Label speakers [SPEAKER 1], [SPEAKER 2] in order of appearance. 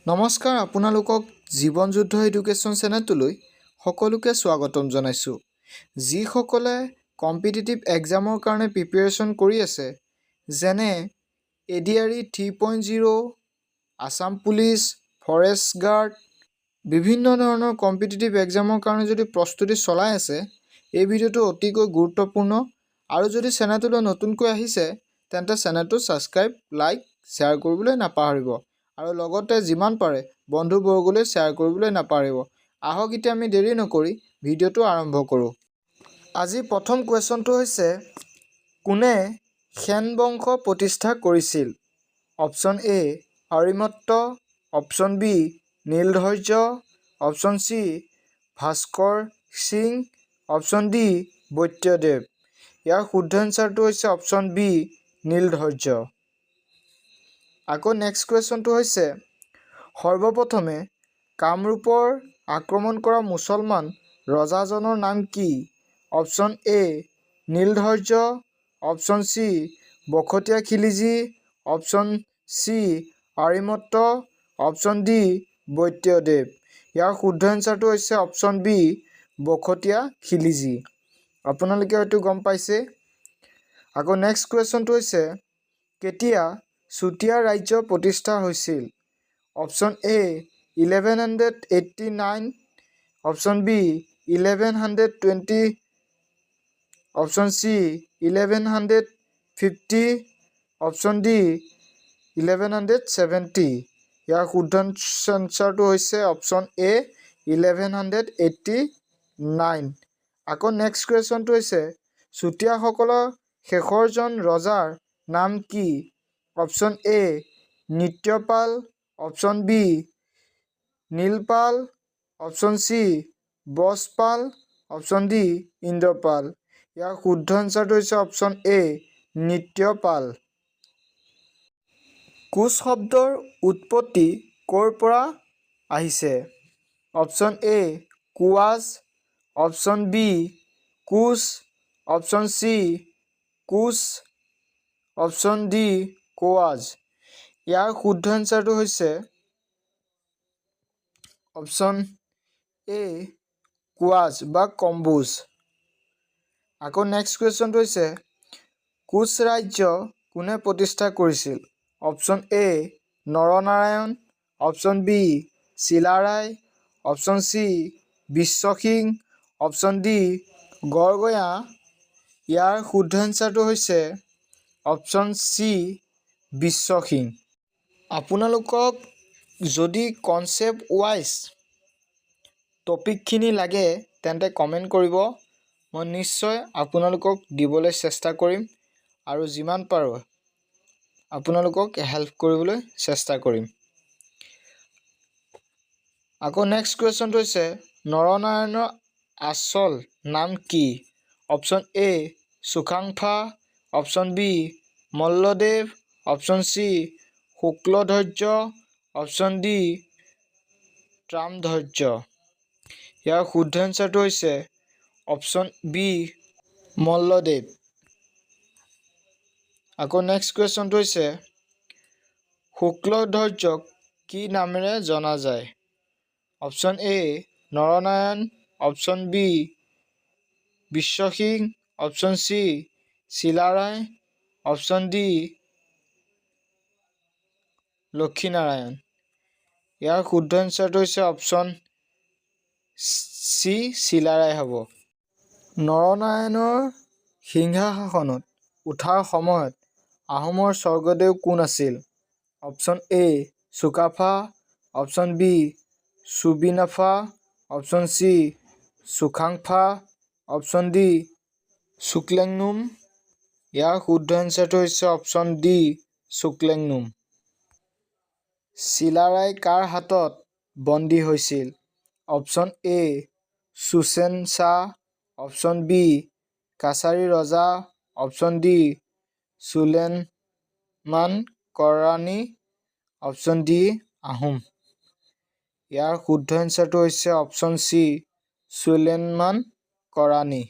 [SPEAKER 1] নমস্কাৰ, আপোনালোকক জীৱন যুদ্ধ এডুকেশ্যন চেনেলটোলৈ সকলোকে স্বাগতম জনাইছোঁ। যিসকলে কম্পিটিটিভ এক্সামৰ কাৰণে প্ৰিপেৰেশ্যন কৰি আছে, যেনে ADRE 3.0, Assam police, forest guard, বিভিন্ন ধৰণৰ কম্পিটিটিভ এক্সামৰ কাৰণে যদি প্ৰস্তুতি চলাই আছে, এই ভিডিঅ'টো অতিকৈ গুৰুত্বপূৰ্ণ। আৰু যদি চেনেলটোলৈ নতুনকৈ আহিছে, তেন্তে চেনেলটো ছাবস্ক্ৰাইব, লাইক, শ্বেয়াৰ কৰিবলৈ নাপাহৰিব। আৰু লগতে যিমান পাৰে বন্ধুবৰ্গলৈ শ্বেয়াৰ কৰিবলৈ নাপাহৰিব। আহক এতিয়া আমি দেৰি নকৰি ভিডিঅ'টো আৰম্ভ কৰোঁ। আজি প্ৰথম কুৱেশ্যনটো হৈছে, কোনে সেন বংশ প্ৰতিষ্ঠা কৰিছিল? Option A Aryabhatta, option B Niladhwaj, option C Bhaskar Singh, option D Baidyadev. ইয়াৰ শুদ্ধ এনচাৰটো হৈছে অপশ্যন বি নীলধ্বজ। আকৌ নেক্সট কুৱেশ্যনটো হৈছে, সৰ্বপ্ৰথমে কামৰূপৰ আক্ৰমণ কৰা মুছলমান ৰজাজনৰ নাম কি? Option A Niladhwaj, option C Bakhtiyar Khilji, option C Aryabhatta, option D Baidyadev. ইয়াৰ শুদ্ধ এনচাৰটো হৈছে অপশ্যন বি বখতীয়া খিলিজী। আপোনালোকে হয়তো গম পাইছে। আকৌ নেক্সট কুৱেশ্যনটো হৈছে, কেতিয়া চুতীয়া ৰাজ্য প্ৰতিষ্ঠা হৈছিল? Option A 1189, option B 1120, option C 1150, option D 1170। ইয়াৰ শুদ্ধ এনচাৰটো হৈছে অপশ্যন এ 1189। আকৌ নেক্সট কুৱেশ্যনটো হৈছে, চুতীয়াসকলৰ শেষৰজন ৰজাৰ নাম কি? Option A Nityapal, option B Nilpal, option C Bajpal, option D Indrapal. ইয়াৰ শুদ্ধ এনচাৰটো হৈছে অপশ্যন এ নিত্যপাল। কোচ শব্দৰ উৎপত্তি ক'ৰ পৰা আহিছে? অপশ্যন এ কোৱাজ, option B Koch, option C Koch, option D কোৱাজ। ইয়াৰ শুদ্ধ এনচাৰটো হৈছে অপশ্যন এ কোৱাজ বা কম্বোজ। আকৌ নেক্সট কুৱেশ্যনটো হৈছে, কোচ ৰাজ্য কোনে প্ৰতিষ্ঠা কৰিছিল? Option A Naranarayan, option B Chilarai, option C Biswasingha, option D Gargaya. ইয়াৰ শুদ্ধ এনচাৰটো হৈছে অপশ্যন চি বিশ্বসিং। আপোনালোকক যদি কনচেপ্ট ৱাইজ টপিকখিনি লাগে তেন্তে কমেণ্ট কৰিব। মই নিশ্চয় আপোনালোকক দিবলৈ চেষ্টা কৰিম আৰু যিমান পাৰোঁ আপোনালোকক হেল্প কৰিবলৈ চেষ্টা কৰিম। আকৌ নেক্সট কুৱেশ্যনটো হৈছে, নৰনাৰায়ণৰ আচল নাম কি? Option A Sukaphaa, option B Malladev, option C Shukladhwaj, option D Tramadhwaj. ইয়াৰ শুদ্ধ এনচাৰটো হৈছে অপশ্যন বি মল্লদেৱ। আকৌ নেক্সট কুৱেশ্যনটো হৈছে, শুক্লধ্বজক কি নামেৰে জনা যায়? Option A Naranarayan, option B Biswasingha, option C Chilarai, option D Lakshminarayan. ইয়াৰ শুদ্ধ এনচাৰটো হৈছে অপশ্যন চি চিলাৰায় হ'ব। নৰনাৰায়ণৰ সিংহাসনত উঠাৰ সময়ত আহোমৰ স্বৰ্গদেউ কোন আছিল? Option A Sukaphaa, option B Subinphaa, option C Sungaphaa, option D Suklengnum. ইয়াৰ শুদ্ধ এনচাৰটো হৈছে অপশ্যন ডি চুক্লেংনুম। চিলাৰায় কাৰ হাতত বন্দী হৈছিল? অপশ্যন এ চুচেন চা, অপশ্যন বি কাছাৰী ৰজা, option D Sulaiman Karrani, option D Ahom. ইয়াৰ শুদ্ধ এনচাৰটো হৈছে অপশ্যন চি চুলেমান কৰানী।